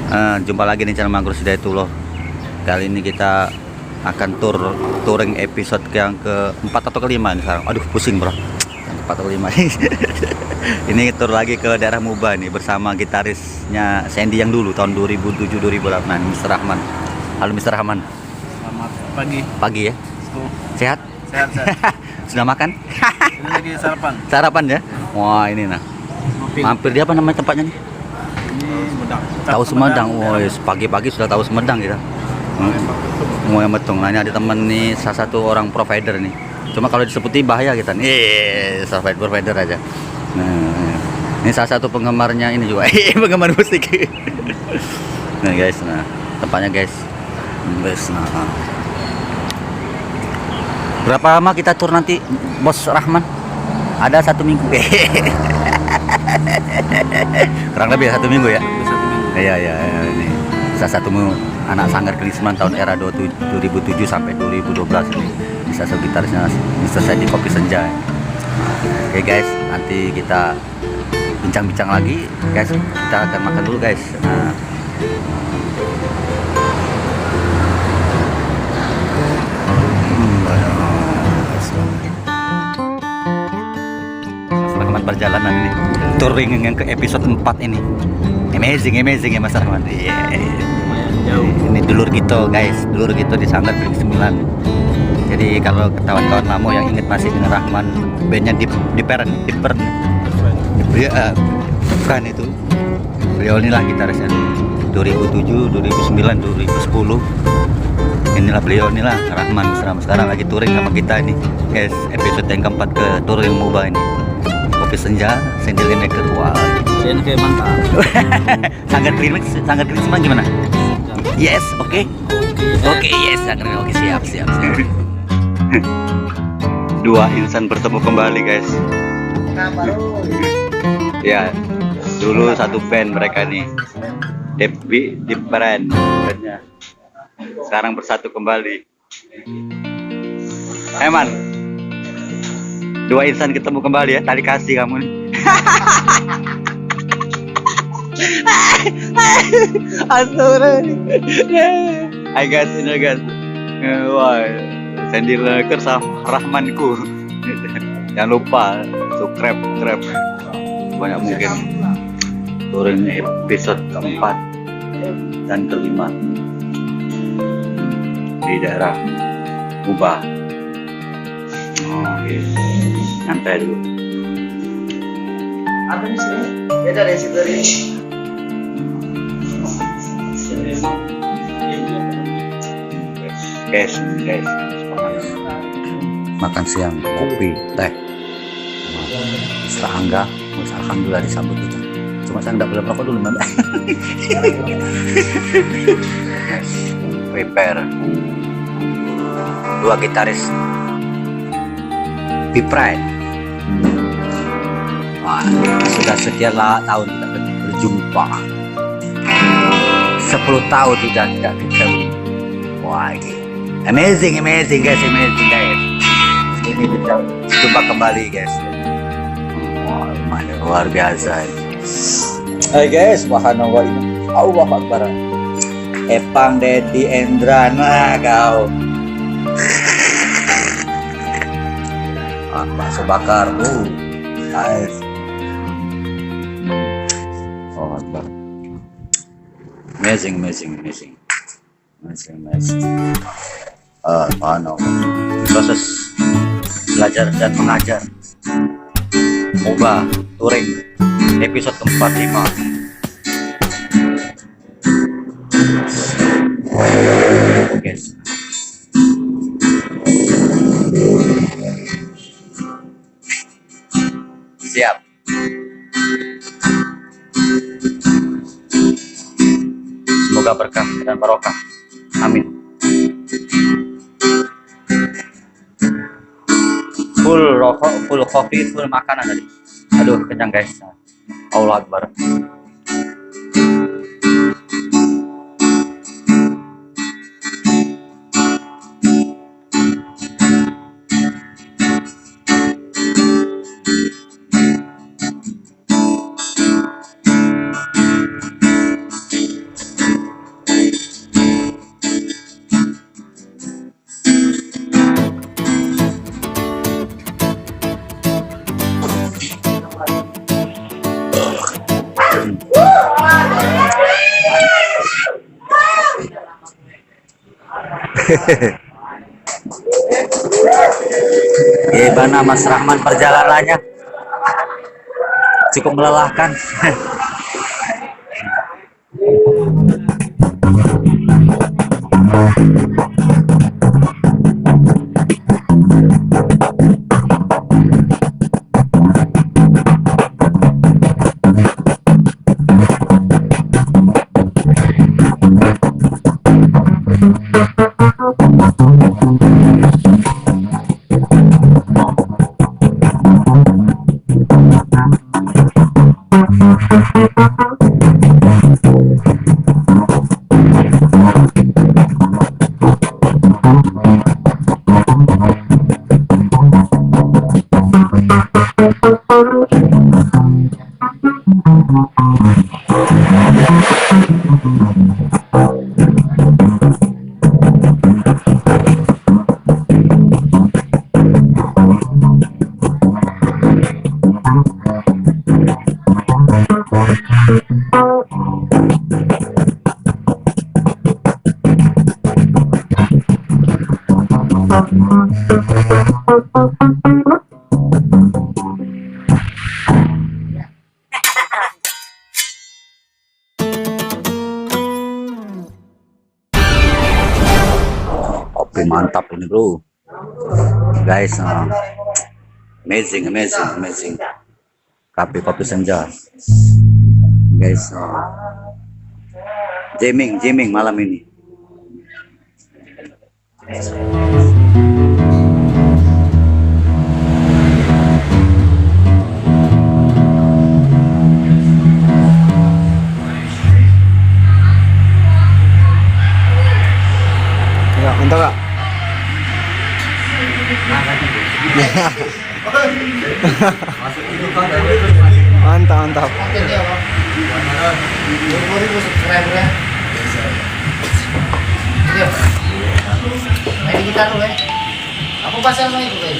Jumpa lagi di channel Mangrove Hidayatullah. Kali ini kita akan touring episode yang keempat atau kelima nih sekarang. Aduh pusing bro, yang keempat atau kelima. Ini tour lagi ke daerah Muba nih bersama gitarisnya Sandy yang dulu tahun 2007-2008, Mr. Rahman. Halo Mr. Rahman. Selamat pagi. Pagi ya. Sehat? Sehat. Sudah makan? Ini lagi sarapan. Sarapan ya? Wah ini nah. Mampir di apa namanya tempatnya nih? Ini Sumedang. Tahu Sumedang. Oh, pagi-pagi sudah tahu Sumedang kita. Mau yang betung. Nah, ini ada temen nih, salah satu orang provider nih. Cuma kalau disebutin bahaya kita nih. Provider aja. Nah, ini salah satu penggemarnya ini juga. Penggemar musik. Nah guys, nah tempatnya guys. Nah. Berapa lama kita tur nanti, Bos Rahman? Ada 1 minggu. Kurang lebih 1 minggu ya. Iya ini salah satu anak Sanggar Kelisman tahun era 2007 sampai 2012 ini. Bisa gitarisnya Mr. Sandy Kopi Senja. Oke guys, nanti kita bincang-bincang lagi guys. Kita akan makan dulu guys. Nah. Teman perjalanan ini touring yang ke episode 4 ini amazing ya Mas Rahman. Jauh. Ini dulur gitu guys, dulur gitu di Sanggar Keling 9. Jadi kalau kawan-kawan lama yang ingat masih dengan Rahman, bandnya Dipern ya, bukan itu beliau inilah gitarisnya 2007, 2009, 2010. Inilah beliau inilah Rahman. Sekarang lagi touring sama kita ini guys, episode yang keempat ke touring Muba ini. Kopi Senja, Sandy Maker. Wah, Kalian kayak mantap. Sanggar Keling gimana? Yes, oke. Oke, yes, oke, siap. Dua insan bertemu kembali guys. Ya, dulu satu band mereka nih, Dipern. Sekarang bersatu kembali. Eman, dua insan ketemu kembali ya, tali kasih kamu nih. Hai guys, ini guys. Wah, Sandy Maker sama Rahmanku. Jangan lupa subscribe banyak mungkin. Touring episode keempat dan kelima di daerah Muba. Oke, nyantai dulu. Apa nih sih? Beda dari situ ini. Guys, makan siang, kopi, teh. Setelah Angga, alhamdulillah disambut kita. Cuma saya nggak boleh merokok dulu, Mbak. Prepare. Dua gitaris Pride. Wah, sudah sekian tahun kita berjumpa. 10 tahun tidak ketemu. Wah, amazing guys. Ini kita jumpa kembali guys. Wah, luar biasa. Hai guys, subhanallah ini Allah Akbar. Epang Dedi Endra, nah kau. Bakso bakar, nice. Oh Akbar. Amazing. Proses belajar dan mengajar Muba touring episode keempat 5. Guys. Siap. Semoga berkah dan barokah. Amin. Full kopi, full makanan tadi. Aduh, kenyang guys. Allah Akbar. Gimana Mas Rahman perjalanannya? Cukup melelahkan. Oke, mantap ini bro, guys. Amazing kopi senja, guys. Jamming malam ini. Ya, mantap gak? Mantap. Ini kita dulu ya. Aku pasang itu guys.